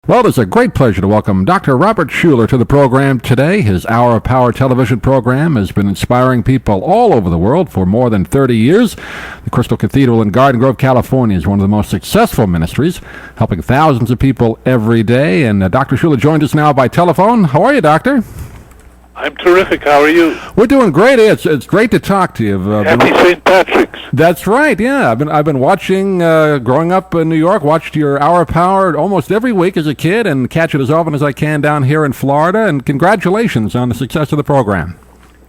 Well, it's a great pleasure to welcome Dr. Robert Schuller to the program today. His Hour of Power television program has been inspiring people all over the world for more than 30 years. The Crystal Cathedral in Garden Grove, California is one of the most successful ministries, helping thousands of people every day. And Dr. Schuller joins us now by telephone. How are you, Doctor? I'm terrific. How are you? We're doing great. It's great to talk to you. Happy St. Patrick's. That's right. Yeah, I've been watching. Growing up in New York, watched your Hour of Power almost every week as a kid, and catch it as often as I can down here in Florida. And congratulations on the success of the program.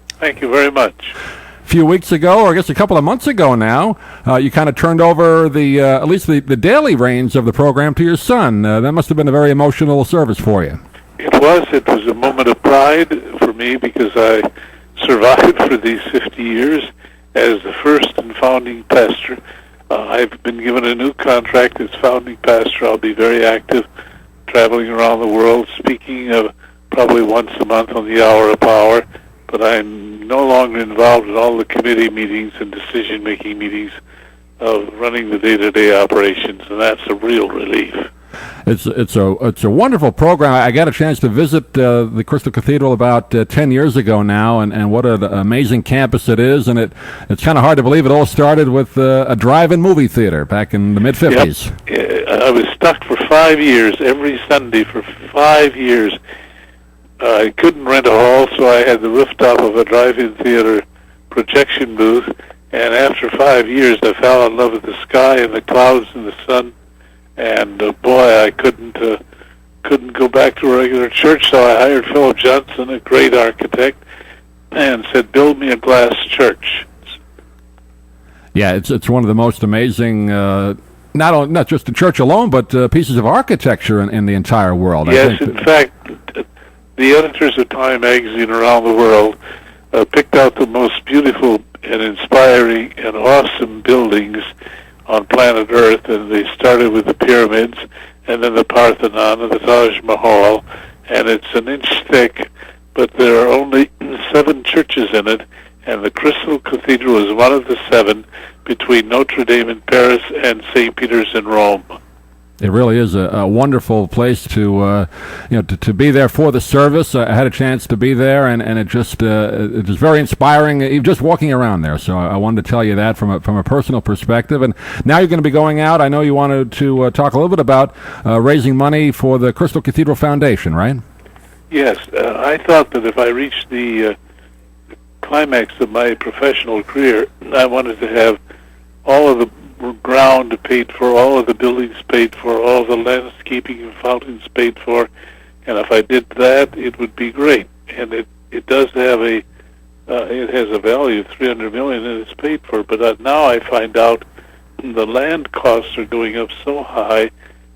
Thank you very much. A few weeks ago, or I guess a couple of months ago now, you kind of turned over at least the daily reins of the program to your son. That must have been a very emotional service for you. It was a moment of pride for me because I survived for these 50 years as the first and founding pastor. I've been given a new contract as founding pastor. I'll be very active, traveling around the world, speaking probably once a month on the Hour of Power, but I'm no longer involved in all the committee meetings and decision-making meetings of running the day-to-day operations, and that's a real relief. It's a wonderful program. I got a chance to visit the Crystal Cathedral about 10 years ago now, and what an amazing campus it is. And it's kind of hard to believe it all started with a drive-in movie theater back in the mid-'50s. Yep. I was stuck for 5 years, every Sunday for 5 years. I couldn't rent a hall, so I had the rooftop of a drive-in theater projection booth. And after 5 years, I fell in love with the sky and the clouds and the sun. And boy, I couldn't go back to a regular church, so I hired Philip Johnson, a great architect, and said, "Build me a glass church." Yeah, it's one of the most amazing, not just the church alone, but pieces of architecture in the entire world. Yes, in fact, the editors of Time magazine around the world picked out the most beautiful and inspiring and awesome buildings on planet Earth, and they started with the pyramids, and then the Parthenon and the Taj Mahal, and it's an inch thick, but there are only 7 churches in it, and the Crystal Cathedral is one of the 7 between Notre Dame in Paris and St. Peter's in Rome. It really is a wonderful place to be there for the service. I had a chance to be there, and it was very inspiring, even just walking around there. So I wanted to tell you that from a personal perspective. And now you're going to be going out. I know you wanted to talk a little bit about raising money for the Crystal Cathedral Foundation, right? Yes, I thought that if I reached the climax of my professional career, I wanted to have all of the ground paid for, all of the buildings paid for, all the landscaping and fountains paid for, and if I did that, it would be great. And it does have it has a value of $300 million, and it's paid for. But now I find out the land costs are going up so high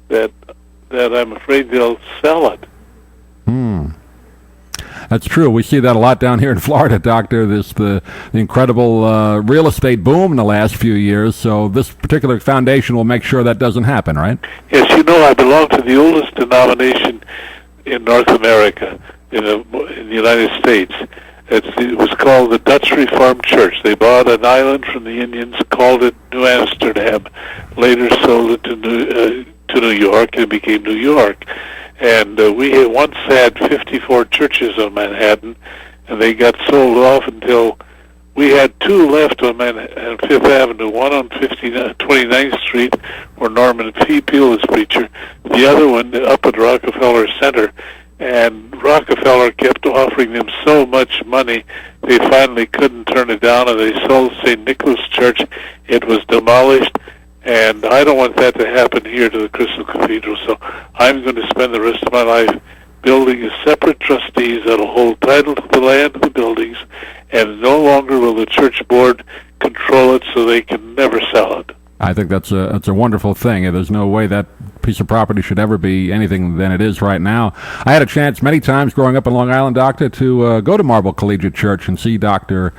that I'm afraid they'll sell it. That's true. We see that a lot down here in Florida, Doctor. There's the incredible real estate boom in the last few years. So this particular foundation will make sure that doesn't happen, right? Yes, I belong to the oldest denomination in North America, in the United States. It was called the Dutch Reformed Church. They bought an island from the Indians, called it New Amsterdam, later sold it to New York, and it became New York. And we had once had 54 churches on Manhattan, and they got sold off until we had 2 left on Fifth Avenue, one on 29th Street, where Norman Peale is preacher, the other one up at Rockefeller Center. And Rockefeller kept offering them so much money, they finally couldn't turn it down, and they sold St. Nicholas Church. It was demolished. And I don't want that to happen here to the Crystal Cathedral, so I'm going to spend the rest of my life building a separate trustees that will hold title to the land of the buildings, and no longer will the church board control it, so they can never sell it. I think that's a wonderful thing. There's no way that piece of property should ever be anything than it is right now. I had a chance many times growing up in Long Island, Doctor, to go to Marble Collegiate Church and see Dr.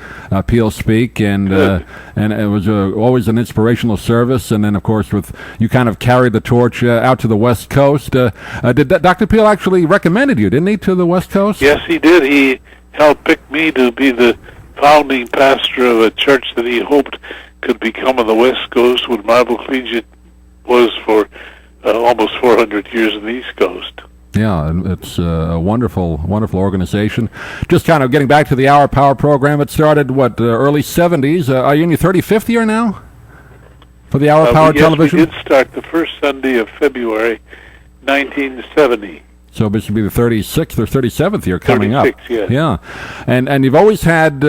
Peale speak, and it was always an inspirational service. And then, of course, you kind of carried the torch out to the West Coast. Did Dr. Peale actually recommended you, didn't he, to the West Coast? Yes, he did. He helped pick me to be the founding pastor of a church that he hoped could become on the West Coast what Marble Collegiate was for almost 400 years on the East Coast. Yeah, and it's a wonderful, wonderful organization. Just kind of getting back to the Hour Power program, it started, early 70s. Are you in your 35th year now for the Hour Power television? We did start the first Sunday of February, 1970. So this should be the 36th or 37th year coming 36, up. yes. Yeah. And you've always had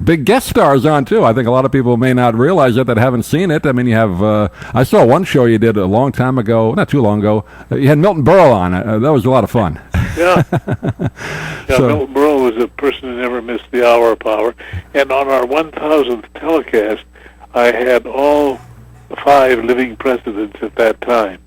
big guest stars on, too. I think a lot of people may not realize that haven't seen it. I mean, you have, I saw one show you did a long time ago, not too long ago. You had Milton Berle on. That was a lot of fun. Yeah. Milton Berle was a person who never missed the Hour Power. And on our 1000th telecast, I had all 5 living presidents at that time.